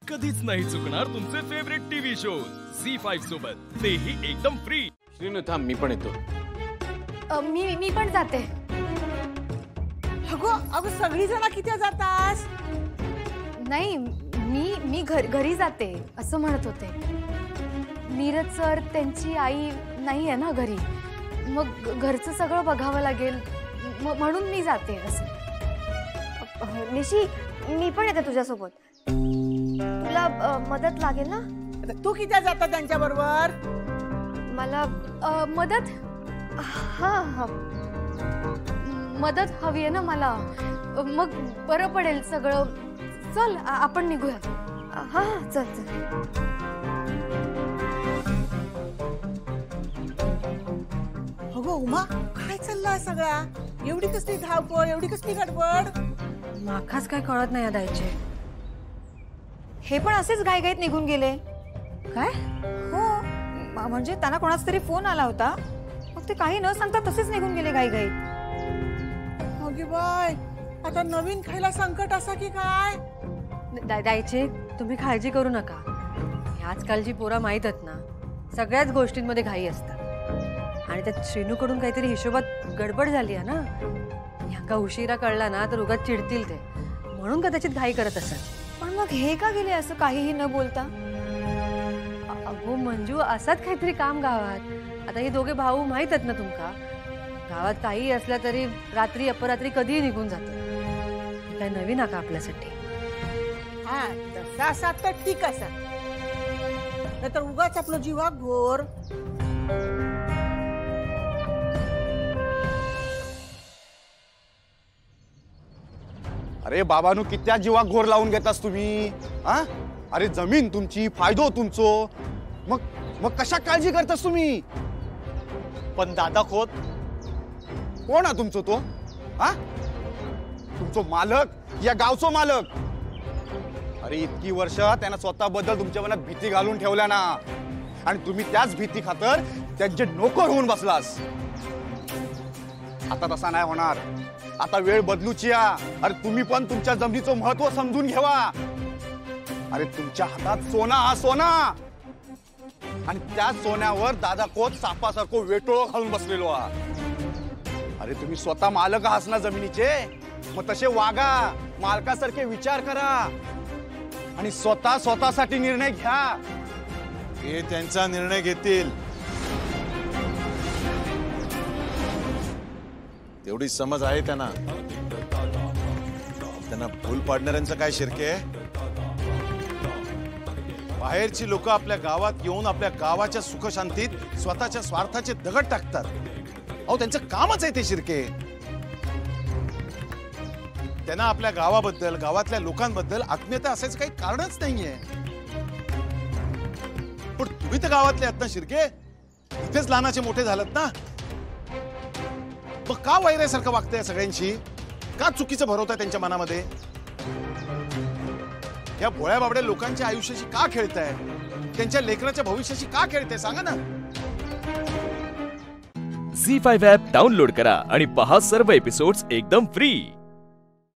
कधीच नाही चुकणार तुमचे फेवरेट टीव्ही शो झी5 सोबत, तेही एकदम फ्री. श्रीनू थांब, मी पण येतो. मी पण जाते. अगं सगळी जण किती जातास? नाही, मी घरी जाते असं म्हणत होते. नीरज सर त्यांची आई नाही आहे ना घरी, मग घरचं सगळं बघावं लागेल म्हणून मी जाते असं. निशी, मी पण येते तुझ्यासोबत. तुला मदत लागेल ना? तू किती जाता त्यांच्या बरोबर? मला मदत मदत हवी आहे ना मला, मग बरं पडेल सगळं. चल आपण निघूयात. हा चल चल. अगो उमा, काय चाललंय सगळा? एवढी कसली धावपळ, एवढी कसली गडबड? माखाच काय कळत नाही द्यायचे. हे पण असेच घाईघाईत निघून गेले काय? हो, म्हणजे त्यांना कोणाचा तरी फोन आला होता, मग ते काही न सांगता तसेच निघून गेले घाईघाईत. अगे बाय, आता नवीन खायला संकट असा की काय? द्यायचे, तुम्ही काळजी करू नका. आजकालची पोरं माहीत आहेत ना, सगळ्याच गोष्टींमध्ये घाई असतात. आणि त्यात श्रीनूकडून काहीतरी हिशोबात गडबड झाली आहे ना, ह्या उशिरा कळला ना तर उगाच चिडतील ते, म्हणून कदाचित घाई करत असत. पण मग हे का गेले असं काहीही न बोलता? अगो मंजू, असत काहीतरी काम गावात. आता हे दोघे भाऊ माहीत आहेत ना तुमका, गावात काही असलं तरी रात्री अपरात्री कधीही निघून जातात. काय नवीन आहे का आपल्यासाठी? हा, तसा असा तर ठीक असा, नाहीतर उगाच आपलं जीवा घोर. अरे बाबानू, कित्या जीवाक घोर लावून घेतास तुम्ही? हा, अरे जमीन तुमची, फायदो तुमचो, मग कशा काळजी करतास तुम्ही? पण दादा खोत कोण आहे तुमचो तो? हा, तुमचो मालक या गावचो मालक? अरे इतकी वर्ष त्यांना स्वतःबद्दल तुमच्या मनात भीती घालून ठेवल्या ना, आणि तुम्ही त्याच भीती खातर त्यांचे नोकर होऊन बसलास. आता तसा नाही होणार. आता वेळ बदलूची या. अरे तुम्ही पण तुमच्या जमिनीचं महत्व समजून घ्यावा. अरे तुमच्या हातात सोना हा सोना, आणि त्या सोन्यावर दादा कोत सापासारखं वेटोळं घालून बसलेलो हा. अरे तुम्ही स्वतः मालक आहात ना जमिनीचे, मग तसे वागा, मालकासारखे विचार करा, आणि स्वतःसाठी निर्णय घ्या. हे त्यांचा निर्णय घेतील, तेवढी समज आहे त्यांना. भूल पाडणाऱ्यांचं काय शिरके? बाहेरची लोक आपल्या गावात येऊन आपल्या गावाच्या सुखशांतीत स्वतःच्या स्वार्थाचे दगड टाकतात. अहो, त्यांचं कामच आहे ते शिरके. त्यांना आपल्या गावाबद्दल, गावातल्या लोकांबद्दल आत्मीयता असायचं काही कारणच नाहीये. पण तुम्ही तर गावातले आहात ना शिरके, इथेच लहानाचे मोठे झालात ना, मग का वैरासारखं वागताय सगळ्यांशी? का चुकीचं भरवताय त्यांच्या मनामध्ये? या भोळ्या बाबड्या लोकांच्या आयुष्याशी का खेळताय? त्यांच्या लेकराच्या भविष्याशी का खेळताय सांगा ना. झी5 ॲप डाउनलोड करा आणि पहा सर्व एपिसोड्स एकदम फ्री.